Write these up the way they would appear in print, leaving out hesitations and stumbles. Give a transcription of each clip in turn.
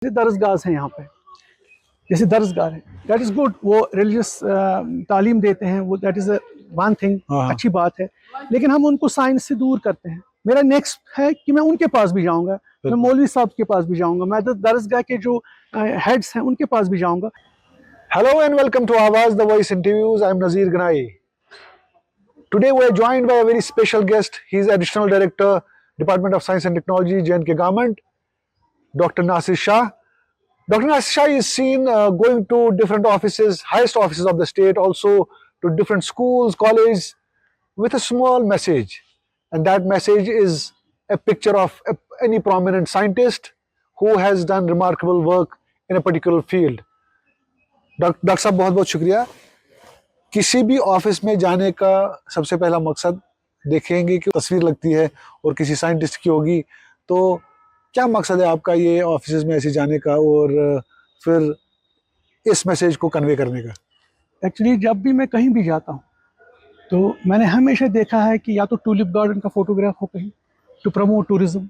दरसगाह हैं यहाँ पे, जैसे दरसगाह है, दैट इज़ गुड, वो रिलीजियस तालीम देते हैं, वो दैट इज़ वन थिंग, अच्छी बात है। लेकिन हम उनको साइंस से दूर करते हैं। मेरा नेक्स्ट है कि मैं उनके पास भी जाऊँगा, मैं मौलवी साहब के पास भी जाऊँगा, मैं दरसगाह के जो हेड्स हैं उनके पास भी जाऊँगा। Hello and welcome to Awaz the Voice Interviews. I'm Nazir Ganai. Today we are joined by a very special guest. He is Additional Director, Department of Science and Technology, J&K Government, Dr. Nasir Shah. Dr. Nasir Shah is seen going to different offices, highest offices of the state, also to different schools, colleges, with a small message. And that message is a picture of any prominent scientist who has done remarkable work in a particular field. Doctor साहब बहुत बहुत शुक्रिया। किसी भी office में जाने का सबसे पहला मकसद देखेंगे कि तस्वीर लगती है और किसी साइंटिस्ट की होगी, तो क्या मकसद है आपका ये ऑफिस में ऐसे जाने का और फिर इस मैसेज को कन्वे करने का? एक्चुअली जब भी मैं कहीं भी जाता हूँ तो मैंने हमेशा देखा है कि या तो टूलिप गार्डन का फोटोग्राफ हो कहीं to promote tourism,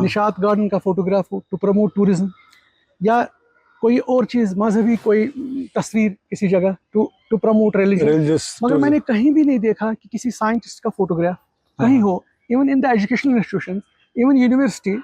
Nishat garden का फोटोग्राफ हो टू प्रमोट टूरिज्म, या कोई और चीज़ मजहबी कोई तस्वीर किसी जगह टू प्रमोट रिलीजन। मगर मैंने कहीं भी नहीं देखा कि किसी साइंटिस्ट का फोटोग्राफ कहीं हो। Even in the educational institution, even university,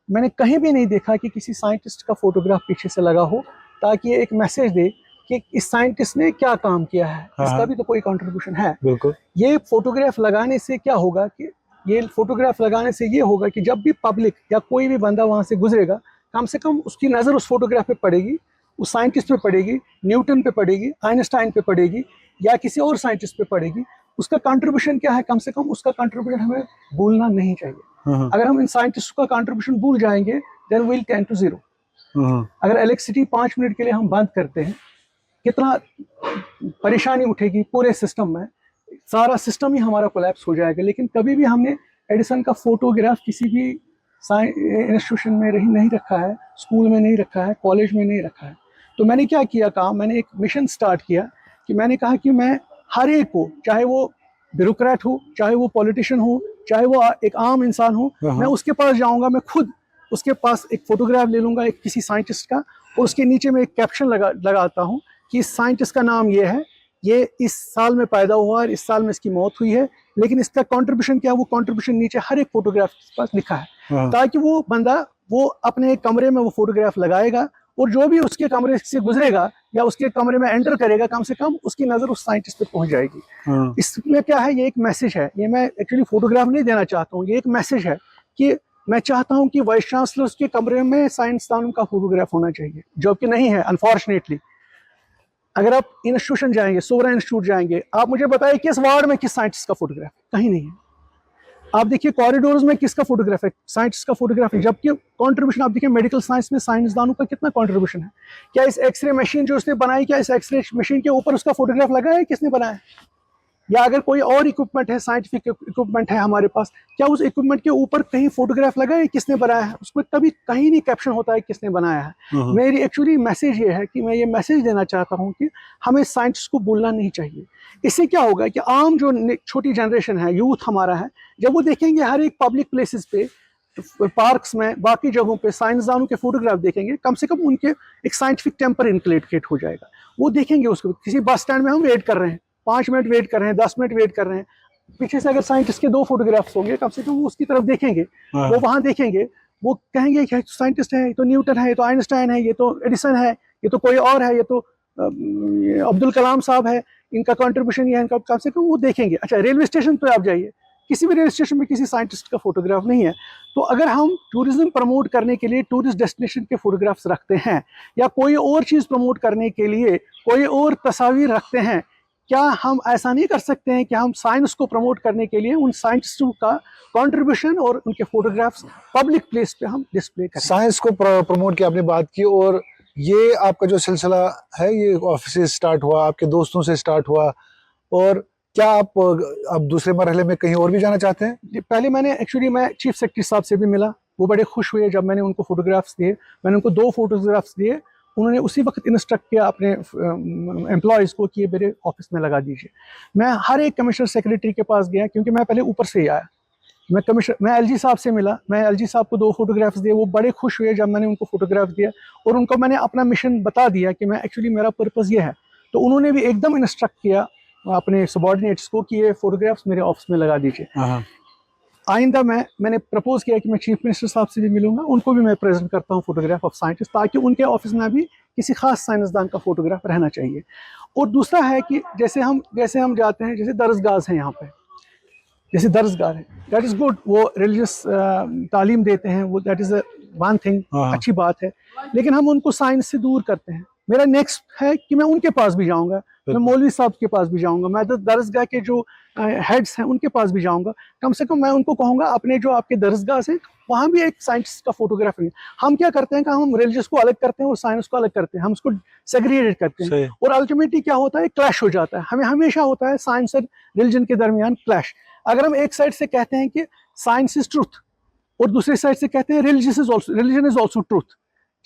मैंने कहीं भी नहीं देखा कि किसी साइंटिस्ट का फोटोग्राफ पीछे से लगा हो ताकि ये एक मैसेज दे कि इस साइंटिस्ट ने क्या काम किया है, इसका भी तो कोई कंट्रीब्यूशन है। बिल्कुल। ये फोटोग्राफ लगाने से क्या होगा कि ये फोटोग्राफ लगाने से ये होगा कि जब भी पब्लिक या कोई भी बंदा वहाँ से गुजरेगा, कम से कम उसकी नज़र उस फोटोग्राफ पे पड़ेगी, उस साइंटिस्ट पे पड़ेगी, न्यूटन पे पड़ेगी, आइंस्टाइन पे पड़ेगी, या किसी और साइंटिस्ट पे पड़ेगी। उसका कंट्रीब्यूशन क्या है, कम से कम उसका कंट्रीब्यूशन हमें भूलना नहीं चाहिए। अगर हम इन साइंटिस्ट का कंट्रीब्यूशन भूल जाएंगे then will tend to zero. अगर इलेक्ट्रिसिटी 5 मिनट के लिए हम बंद करते हैं, कितना परेशानी उठेगी पूरे सिस्टम में, सारा सिस्टम ही हमारा कोलैप्स हो जाएगा। लेकिन कभी भी हमने एडिसन का फोटोग्राफ किसी भी इंस्टीट्यूशन में नहीं रखा है, स्कूल में नहीं रखा है, कॉलेज में नहीं रखा है। तो मैंने क्या किया काम, मैंने एक मिशन स्टार्ट किया कि मैंने कहा कि मैं हर एक को, चाहे वो ब्यूरोक्रेट हो, चाहे वो पॉलिटिशियन हो, चाहे वो एक आम इंसान हो, मैं उसके पास जाऊंगा, मैं खुद उसके पास एक फोटोग्राफ ले लूँगा एक किसी साइंटिस्ट का, और उसके नीचे में एक कैप्शन लगाता हूँ कि इस साइंटिस्ट का नाम ये है, ये इस साल में पैदा हुआ और इस साल में इसकी मौत हुई है, लेकिन इसका कंट्रीब्यूशन क्या है, वो कंट्रीब्यूशन नीचे हर एक फोटोग्राफ के पास लिखा है, ताकि वो बंदा वो अपने कमरे में वो फोटोग्राफ लगाएगा और जो भी उसके कमरे से गुजरेगा या उसके कमरे में एंटर करेगा, कम से कम उसकी नज़र उस साइंटिस्ट पे पहुंच जाएगी। इसमें क्या है, ये एक मैसेज है। ये मैं एक्चुअली फोटोग्राफ नहीं देना चाहता हूँ, ये एक मैसेज है कि मैं चाहता हूँ कि वाइस चांसलर के कमरे में साइंसदानों का फोटोग्राफ होना चाहिए, जो कि नहीं है अनफॉर्चुनेटली। अगर आप इंस्टीट्यूशन जाएंगे, सोवरा इंस्टीट्यूट जाएंगे, आप मुझे बताइए किस वार्ड में किस साइंटिस्ट का फोटोग्राफ, कहीं नहीं है। आप देखिए कॉरिडोर्स में किसका फोटोग्राफ है, साइंटिस्ट का फोटोग्राफ है। जबकि कंट्रीब्यूशन आप देखिए मेडिकल साइंस में साइंसदानों का कितना कंट्रीब्यूशन है। क्या इस एक्सरे मशीन जो उसने बनाई, क्या इस एक्सरे मशीन के ऊपर उसका फोटोग्राफ लगा है, किसने बनाया? या अगर कोई और इक्विपमेंट है, साइंटिफिक इक्विपमेंट है हमारे पास, क्या उस इक्विपमेंट के ऊपर कहीं फोटोग्राफ लगा है, किसने बनाया है? उसमें कभी कहीं नहीं कैप्शन होता है किसने बनाया है। मेरी एक्चुअली मैसेज ये है कि मैं ये मैसेज देना चाहता हूँ कि हमें साइंटिस्ट को भूलना नहीं चाहिए। इससे क्या होगा कि आम जो छोटी जनरेशन है, यूथ हमारा है, जब वो देखेंगे हर एक पब्लिक प्लेसेस पे, पार्क्स में, बाकी जगहों पे साइंसदानों के फोटोग्राफ देखेंगे, कम से कम उनके एक साइंटिफिक टेम्पर इनक्लेट हो जाएगा। वो देखेंगे उसको, किसी बस स्टैंड में हम वेट कर रहे हैं, 5 मिनट वेट कर रहे हैं, 10 मिनट वेट कर रहे हैं, पीछे से अगर साइंटिस्ट के 2 फोटोग्राफ्स होंगे, कम से कम वो उसकी तरफ देखेंगे, वो वहां देखेंगे, वो कहेंगे कि साइंटिस्ट है, ये तो न्यूटन है, ये तो आइंस्टाइन है, ये तो एडिसन है, ये तो कोई और है, ये तो अब्दुल कलाम साहब है, इनका कंट्रीब्यूशन ये है, इनका, कम से कम वो देखेंगे। अच्छा, रेलवे स्टेशन पे आप जाइए, किसी भी रेलवे स्टेशन में किसी साइंटिस्ट का फोटोग्राफ नहीं है। तो अगर हम टूरिज्म प्रमोट करने के लिए टूरिस्ट डेस्टिनेशन के फोटोग्राफ्स रखते हैं, या कोई और चीज़ प्रमोट करने के लिए कोई और तस्वीर रखते हैं, क्या हम ऐसा नहीं कर सकते हैं कि हम साइंस को प्रमोट करने के लिए उन साइंटिस्टों का कंट्रीब्यूशन और उनके फोटोग्राफ्स पब्लिक प्लेस पे हम डिस्प्ले करें? साइंस को प्रमोट की आपने बात की, और ये आपका जो सिलसिला है ये ऑफिस से स्टार्ट हुआ, आपके दोस्तों से स्टार्ट हुआ, और क्या आप अब दूसरे मरहले में कहीं और भी जाना चाहते हैं? पहले मैं चीफ सेक्रेटरी साहब से भी मिला, वो बड़े खुश हुए जब मैंने उनको फोटोग्राफ्स दिए। मैंने उनको 2 फोटोग्राफ्स दिए, उन्होंने उसी वक्त इंस्ट्रक्ट किया अपने एम्प्लॉयज़ को कि ये मेरे ऑफिस में लगा दीजिए। मैं हर एक कमिश्नर सेक्रेटरी के पास गया, क्योंकि मैं पहले ऊपर से ही आया, मैं एलजी साहब से मिला, मैं एलजी साहब को 2 फोटोग्राफ्स दिए, वो बड़े खुश हुए जब मैंने उनको फोटोग्राफ दिया और उनको मैंने अपना मिशन बता दिया कि मैं एक्चुअली मेरा पर्पज़ ये है। तो उन्होंने भी एकदम इंस्ट्रक्ट किया अपने सबॉर्डिनेट्स को कि ये फोटोग्राफ्स मेरे ऑफिस में लगा दीजिए। आइंदा मैंने प्रपोज किया कि मैं चीफ मिनिस्टर साहब से भी मिलूंगा, उनको भी मैं प्रेजेंट करता हूँ फोटोग्राफ ऑफ साइंटिस्ट, ताकि उनके ऑफिस में भी किसी खास साइंसदान का फोटोग्राफ रहना चाहिए। और दूसरा है कि जैसे हम जाते हैं, जैसे दरसगाह हैं यहाँ पे, जैसे दरसगाह है, दैट इज़ गुड, वो रिलीजियस तालीम देते हैं, वो दैट इज़ वन थिंग, अच्छी बात है। लेकिन हम उनको साइंस से दूर करते हैं। मेरा नेक्स्ट है कि मैं उनके पास भी जाऊंगा, मैं मौलवी साहब के पास भी जाऊंगा, मैं दरसगाह के जो हेड्स हैं उनके पास भी जाऊंगा। कम से कम मैं उनको कहूँगा अपने जो आपके दरसगाह से वहाँ भी एक साइंटिस्ट का फोटोग्राफ है। हम क्या करते हैं कि हम रिलीजियस को अलग करते हैं और साइंस को अलग करते हैं, हम उसको सेग्रीगेट करते हैं और अल्टीमेटली क्या होता है, क्लैश हो जाता है। हमें हमेशा होता है साइंस और रिलीजन के दरमियान क्लैश। अगर हम एक साइड से कहते हैं कि साइंस इज ट्रूथ और दूसरी साइड से कहते हैं रिलीजन इज ऑल्सो ट्रूथ,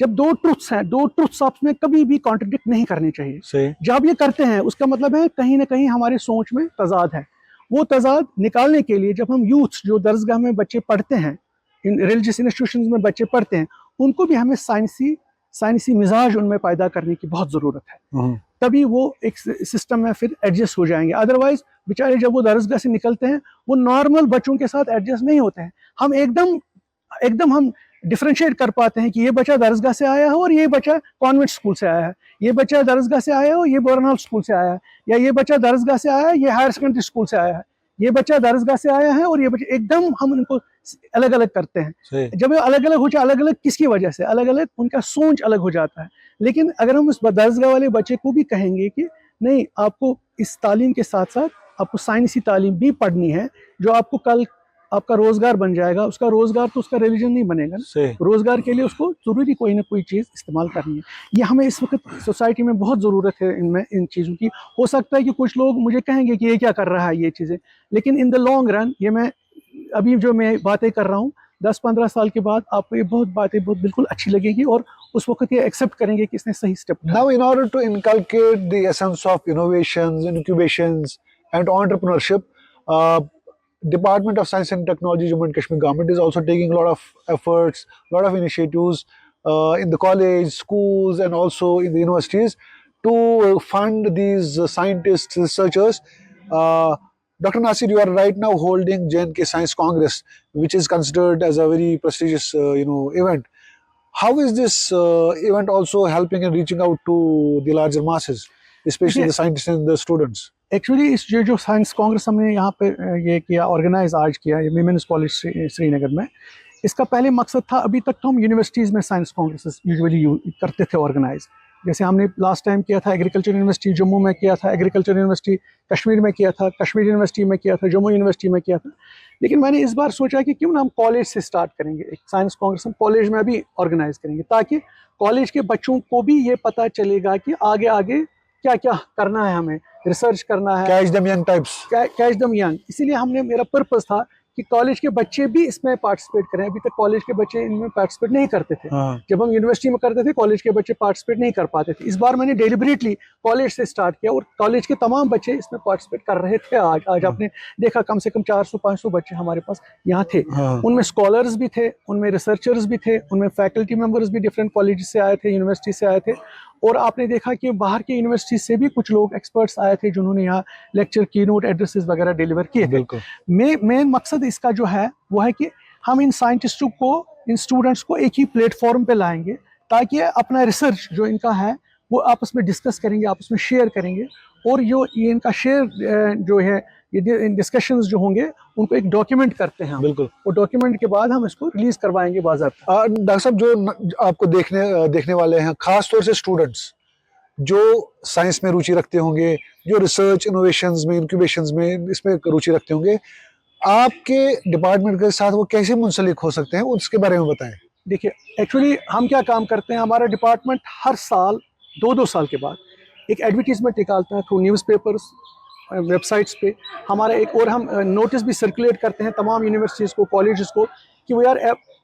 जब 2 ट्रुथ्स हैं, 2 ट्रुथ्स आपस में कभी भी कॉन्ट्रडिक्ट नहीं करनी चाहिए। जब ये करते हैं उसका मतलब है कहीं ना कहीं हमारी सोच में तजाद है। वो तजाद निकालने के लिए जब हम यूथ जो दरसगाह में बच्चे पढ़ते हैं, इन रिलीजियस इंस्टीट्यूशंस में बच्चे पढ़ते हैं, उनको भी हमें साइंसी मिजाज उनमें पैदा करने की बहुत ज़रूरत है। तभी वो एक सिस्टम में फिर एडजस्ट हो जाएंगे। अदरवाइज बेचारे जब वो दरसगाह से निकलते हैं वो नॉर्मल बच्चों के साथ एडजस्ट नहीं होते हैं। हम एकदम हम डिफरेंशिएट कर पाते हैं कि ये बच्चा दरसगाह से आया है और ये बच्चा कॉन्वेंट स्कूल से आया है, ये बच्चा दरसगाह से आया है और ये बोरनहाल स्कूल से आया है, या ये बच्चा दरसगाह से आया है, ये हायर सेकेंडरी स्कूल से आया है, ये बच्चा दरसगाह से आया है और ये बच्चा, एकदम हम इनको अलग अलग करते हैं। जब ये अलग अलग हो जाए, अलग अलग किसकी वजह से, अलग अलग उनका सोच अलग हो जाता है। लेकिन अगर हम उस दरसगाह वाले बच्चे को भी कहेंगे कि नहीं, आपको इस तालीम के साथ साथ आपको साइंसी तालीम भी पढ़नी है, जो आपको कल आपका रोजगार बन जाएगा, उसका रोजगार तो उसका रिलीजन नहीं बनेगा ना, रोजगार के लिए उसको जरूरी कोई ना कोई चीज़ इस्तेमाल करनी है। ये हमें इस वक्त सोसाइटी में बहुत ज़रूरत है इन चीज़ों की। हो सकता है कि कुछ लोग मुझे कहेंगे कि ये क्या कर रहा है ये चीज़ें, लेकिन इन द लॉन्ग रन ये मैं अभी जो मैं बातें कर रहा हूँ 10-15 साल के बाद आपको ये बातें बिल्कुल अच्छी लगेगी और उस वक्त ये एक्सेप्ट करेंगे कि इसने सही step. Now, in order to inculcate the essence of innovations, incubations, and entrepreneurship, Department of Science and Technology, Jammu and Kashmir government is also taking a lot of efforts, a lot of initiatives in the college, schools, and also in the universities to fund these scientists, researchers. Dr. Nasir, you are right now holding JNK Science Congress, which is considered as a very prestigious, event. How is this event also helping and reaching out to the larger masses, especially the scientists and the students? Actually इस जो science Congress हमने यहाँ पे ये किया, organise आज किया ये विमेंस कॉलेज श्रीनगर में, इसका पहले मकसद था, अभी तक तो हम यूनिवर्सिटीज़ में साइंस कांग्रेस यूजुअली करते थे ऑर्गेनाइज। जैसे हमने लास्ट टाइम किया था एग्रीकल्चर यूनिवर्सिटी जम्मू में किया था, एग्रीकल्चर यूनिवर्सिटी कश्मीर में किया था, कश्मीर यूनिवर्सिटी में किया था, जम्मू यूनिवर्सिटी में किया था। लेकिन मैंने इस बार सोचा कि क्यों ना हम कॉलेज से स्टार्ट करेंगे, एक साइंस कांग्रेस हम कॉलेज में भी ऑर्गेनाइज करेंगे, ताकि कॉलेज के बच्चों को भी ये पता चलेगा कि आगे आगे क्या क्या करना है, हमें रिसर्च करना है, catch them young types, catch them young. इसीलिए हमने, मेरा पर्पस था कि कॉलेज के बच्चे भी इसमें पार्टिसिपेट करें। अभी तक कॉलेज के बच्चे इनमें पार्टिसिपेट नहीं करते थे। जब हम यूनिवर्सिटी में करते थे कॉलेज के बच्चे पार्टिसिपेट नहीं कर पाते थे। इस बार मैंने डेलिबरेटली कॉलेज से स्टार्ट किया और कॉलेज के तमाम बच्चे इसमें पार्टिसिपेट कर रहे थे। आज आपने देखा कम से कम 400-500 बच्चे हमारे पास यहाँ थे। उनमें स्कॉलर्स भी थे, उनमें रिसर्चर्स भी थे, उनमें फैकल्टी मेंबर्स भी डिफरेंट कॉलेज से आए थे, यूनिवर्सिटी से आए थे। और आपने देखा कि बाहर के यूनिवर्सिटी से भी कुछ लोग एक्सपर्ट्स आए थे जिन्होंने यहाँ लेक्चर, कीनोट एड्रेसेस वगैरह डिलीवर किए थे। मेन मकसद इसका जो है वो है कि हम इन साइंटिस्टों को, इन स्टूडेंट्स को एक ही प्लेटफॉर्म पे लाएंगे, ताकि अपना रिसर्च जो इनका है वो आपस में डिस्कस करेंगे, आपस में शेयर करेंगे। और ये इनका शेयर जो है, ये डिस्कशंस जो होंगे उनको एक डॉक्यूमेंट करते हैं। बिल्कुल। और डॉक्यूमेंट के बाद हम इसको रिलीज करवाएंगे बाज़ाब्ता। डॉक्टर साहब, जो आपको देखने वाले हैं, खास तौर से स्टूडेंट्स जो साइंस में रुचि रखते होंगे, जो रिसर्च, इनोवेशंस में, इंक्यूबेशंस में इसमें रुचि रखते होंगे, आपके डिपार्टमेंट के साथ वो कैसे मुंसलिक हो सकते हैं, उसके बारे में बताएं। देखिए, एक्चुअली हम क्या काम करते हैं, हमारा डिपार्टमेंट हर साल 2-2 साल के बाद एक एडवर्टीजमेंट निकालता है थ्रू न्यूज़पेपर्स, वेबसाइट्स पे हमारा एक, और हम नोटिस भी सर्कुलेट करते हैं तमाम यूनिवर्सिटीज़ को, कॉलेजेस को, कि we are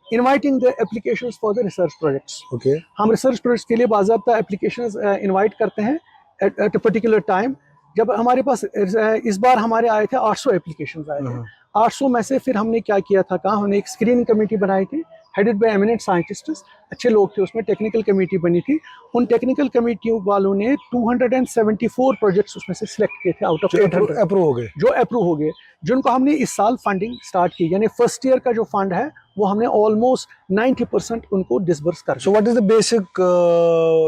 inviting the applications for the research projects. Okay. हम रिसर्च प्रोजेक्ट्स के लिए बाज़ाब्ता एप्लीकेशंस इनवाइट करते हैं एट अ पर्टिकुलर टाइम। जब हमारे पास इस बार हमारे आए थे 800 एप्लीकेशंस आए थे। 800 में से फिर हमने क्या किया था, कहा हमने एक स्क्रीनिंग कमेटी बनाई थी, हेडेड बाय एमिनेंट साइंटिस्ट्स, अच्छे लोग थे उसमें, टेक्निकल कमेटी बनी थी। उन टेक्निकल कमेटियों वालों ने 274 प्रोजेक्ट्स उसमें से सिलेक्ट किए थे आउट ऑफ 800 अप्रूव हो गए, जो अप्रूव हो गए, जिनको हमने इस साल फंडिंग स्टार्ट की, यानी फर्स्ट ईयर का जो फंड है वो हमने ऑलमोस्ट 90% उनको डिसबर्स कर दिया। So what is the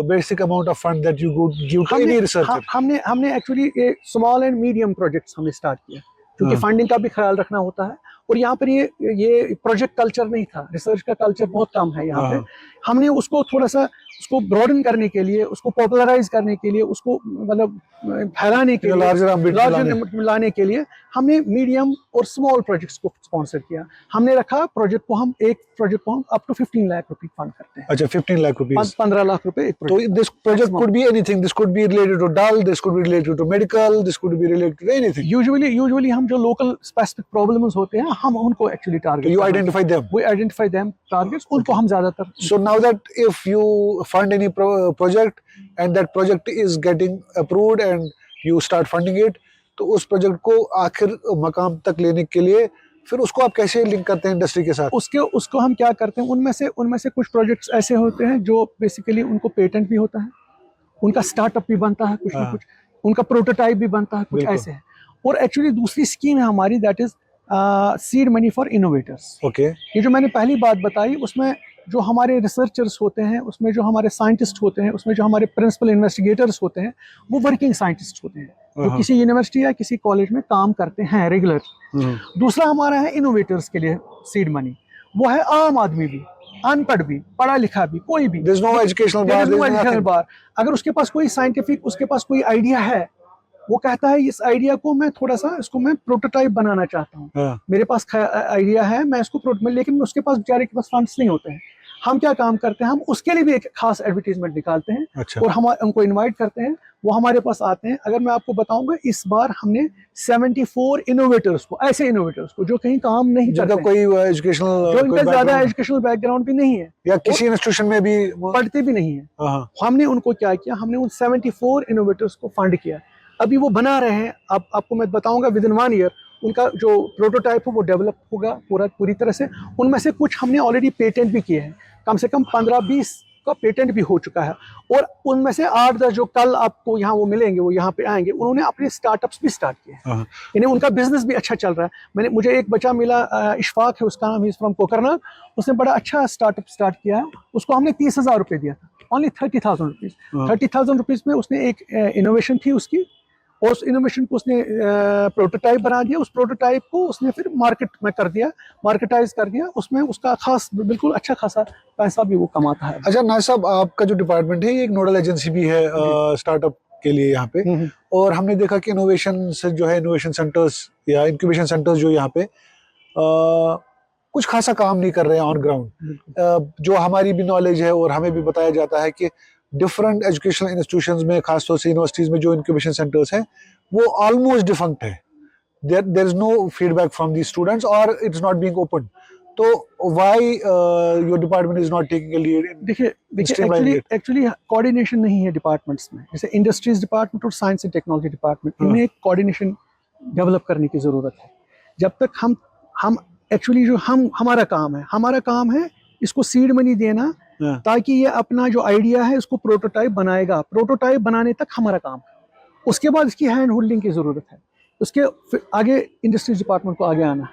basic amount of fund that you give to any researcher? हमने actually small and medium projects हमने स्टार्ट किया, क्योंकि फंडिंग का भी ख्याल रखना होता है। और यहाँ पर ये प्रोजेक्ट कल्चर नहीं था, रिसर्च का कल्चर बहुत कम है यहाँ पे। हमने उसको थोड़ा सा उसको ब्रॉडन करने के लिए, उसको पॉपुलराइज करने के लिए, उसको मतलब फैलाने के लिए, लार्जर लाने के लिए हमने मीडियम और स्मॉल प्रोजेक्ट्स को स्पॉन्सर किया। हमने रखा प्रोजेक्ट को, हम एक प्रोजेक्ट को हम अप टू 15 लाख रुपए फंड करते हैं। अच्छा, 15 लाख रुपीस, 15 लाख रुपए एक तो this project could be anything, this could be related to Dal, this could be related to medical, this could be related to anything. Usually हम जो लोकल स्पेसिफिक प्रॉब्लम्स होते हैं हम उनको actually target, you identify them, we identify them targets, उनको हम ज्यादातर। So now that if you fund any project and that project is getting approved and you start funding it, तो उस project को आखिर मकाम तक लेने के लिए फिर उसको आप कैसे लिंक करते हैं इंडस्ट्री के साथ? उसको हम क्या करते हैं, उनमें से कुछ प्रोजेक्ट्स ऐसे होते हैं जो बेसिकली उनको पेटेंट भी होता है, उनका स्टार्टअप भी बनता है कुछ ना कुछ, उनका प्रोटोटाइप भी बनता है कुछ, ऐसे है। और एक्चुअली दूसरी स्कीम है हमारी, that is seed money for innovators. Okay, ये जो मैंने पहली बात बताई, उसमें जो हमारे रिसर्चर्स होते हैं, उसमें जो हमारे साइंटिस्ट होते हैं, उसमें जो हमारे प्रिंसिपल इन्वेस्टिगेटर्स होते हैं, वो वर्किंग साइंटिस्ट होते हैं जो किसी यूनिवर्सिटी या किसी कॉलेज में काम करते हैं रेगुलर। दूसरा हमारा है इनोवेटर्स के लिए सीड मनी, वो है आम आदमी भी, अनपढ़ भी, पढ़ा लिखा भी, कोई भी, there's no educational bar, अगर उसके पास कोई साइंटिफिक, उसके पास कोई आइडिया है, वो कहता है इस आइडिया को मैं थोड़ा सा, इसको मैं प्रोटोटाइप बनाना चाहता हूँ, मेरे पास आइडिया है, मैं इसको लेकिन उसके पास बेचारे के पास फंड्स नहीं होते हैं। हम क्या काम करते हैं, हम उसके लिए भी एक खास एडवर्टीजमेंट निकालते हैं। अच्छा। और हम उनको इनवाइट करते हैं, वो हमारे पास आते हैं। अगर मैं आपको बताऊंगा, इस बार हमने 74 इनोवेटर्स को, ऐसे इनोवेटर्स को जो कहीं काम नहीं करते, कोई एजुकेशनल, जो इनका ज्यादा एजुकेशनल बैकग्राउंड भी नहीं है या किसी इंस्टीट्यूशन में भी पढ़ते भी नहीं है, हमने उनको क्या किया, हमने उन 74 इनोवेटर्स को फंड किया। अभी वो बना रहे हैं, अब आपको मैं बताऊंगा विद इन 1 ईयर उनका जो प्रोटोटाइप है वो डेवलप होगा पूरी तरह से। उनमें से कुछ हमने ऑलरेडी पेटेंट भी किए हैं, कम से कम 15-20 का पेटेंट भी हो चुका है। और उनमें से 8-10 जो कल आपको यहाँ वो मिलेंगे, वो यहाँ पे आएंगे, उन्होंने अपने स्टार्टअप्स भी स्टार्ट किए, यानी उनका बिजनेस भी अच्छा चल रहा है। मुझे एक बच्चा मिला, इशफाक है उसका नाम, इज फ्रॉम कोकरनाग, उसने बड़ा अच्छा स्टार्टअप स्टार्ट किया है, उसको हमने 30,000 रुपये दिया था, ओनली 30,000 रुपीज़। 30,000 रुपीज़ में उसने एक इनोवेशन थी उसकी, और उस इनोवेशन को उसने प्रोटोटाइप बना दिया, उस प्रोटोटाइप को उसने फिर मार्केट में कर दिया, मार्केटाइज कर दिया, उसमें उसका खास बिल्कुल अच्छा खासा पैसा भी वो कमाता है। अच्छा नाज साहब, आपका जो डिपार्टमेंट है ये एक नोडल एजेंसी भी है स्टार्टअप के लिए यहाँ पे, और हमने देखा कि इनोवेशन से जो है, इनोवेशन सेंटर्स या इंक्यूबेशन सेंटर्स जो यहाँ पे कुछ खासा काम नहीं कर रहे हैं ऑन ग्राउंड। जो हमारी भी नॉलेज है और हमें भी बताया जाता है कि डिफरेंट एजुकेशनल इंस्टीट्यूशंस में, खासतौर से यूनिवर्सिटीज में जो इंक्यूबेशन सेंटर्स हैं वो ऑलमोस्ट डिफंक्ट है, there is no feedback from the students और इट्स नॉट बीइंग ओपन। तो why your department is not taking a lead? देखिए एक्चुअली कोऑर्डिनेशन नहीं है डिपार्टमेंट्स में, जैसे इंडस्ट्रीज डिपार्टमेंट और साइंस एंड टेक्नोलॉजी डिपार्टमेंट, इनमें एक कोऑर्डिनेशन डेवलप करने की जरूरत है। जब तक हम एक्चुअली जो हमारा काम है इसको सीड मनी देना, ताकि ये अपना जो आइडिया है इसको प्रोटोटाइप बनाएगा, प्रोटोटाइप बनाने तक हमारा काम है। उसके बाद इसकी हैंड होल्डिंग की ज़रूरत है, उसके आगे इंडस्ट्रीज डिपार्टमेंट को आगे आना।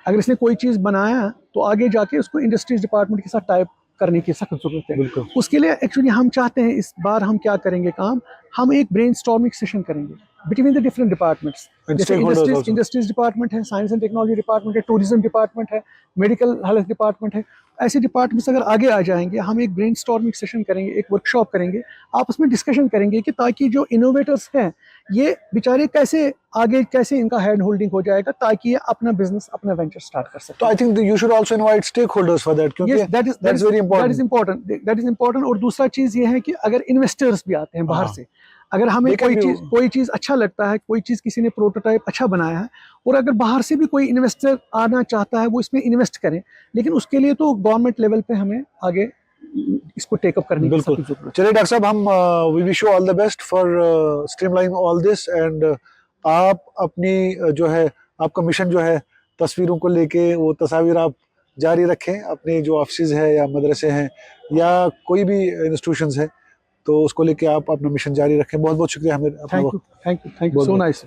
अगर इसने कोई चीज़ बनाया तो आगे जाके उसको इंडस्ट्रीज डिपार्टमेंट के साथ टाइप करने की सख्त जरूरत है। उसके लिए एक्चुअली हम चाहते हैं, इस बार हम क्या करेंगे काम, हम एक ब्रेनस्टॉर्मिंग सेशन करेंगे बिटवीन द डिफरेंट डिपार्टमेंट्स, जैसे इंडस्ट्रीज डिपार्टमेंट है, साइंस एंड टेक्नोलॉजी डिपार्टमेंट है, टूरिज्म डिपार्टमेंट है, मेडिकल हेल्थ डिपार्टमेंट है। ऐसे डिपार्टमेंट्स अगर आगे आ जाएंगे, हम एक ब्रेनस्टॉर्मिंग सेशन करेंगे, एक वर्कशॉप करेंगे, आपस में डिस्कशन करेंगे कि ताकि जो इनोवेटर्स हैं ये बेचारे कैसे इनका हैंड होल्डिंग हो जाएगा, ताकि ये अपना बिजनेस, अपना वेंचर स्टार्ट कर सके। तो I think you should also invite stakeholders for that, क्योंकि दैट इज वेरी इंपॉर्टेंट। और दूसरा चीज ये है कि अगर इन्वेस्टर्स भी आते हैं बाहर से, अगर हमें कोई चीज अच्छा लगता है, कोई चीज किसी ने प्रोटोटाइप अच्छा बनाया है, और अगर बाहर से भी कोई इन्वेस्टर आना चाहता है, वो इसमें इन्वेस्ट करें, लेकिन उसके लिए तो गवर्नमेंट लेवल पे हमें आगे इसको टेकअप करने की जरूरत है। चलिए डॉक्टर साहब, हम we wish you all the best for streamlining all this, and आप अपनी जो है, आपका मिशन जो है तस्वीरों को लेके वो तस्वीर आप जारी रखें, अपने जो ऑफिस है या मदरसे हैं या कोई भी इंस्टीट्यूशंस है, तो उसको लेके आप अपना मिशन जारी रखें। बहुत बहुत शुक्रिया हमें अपना thank you, thank you, thank you, so बहुत- नाइस।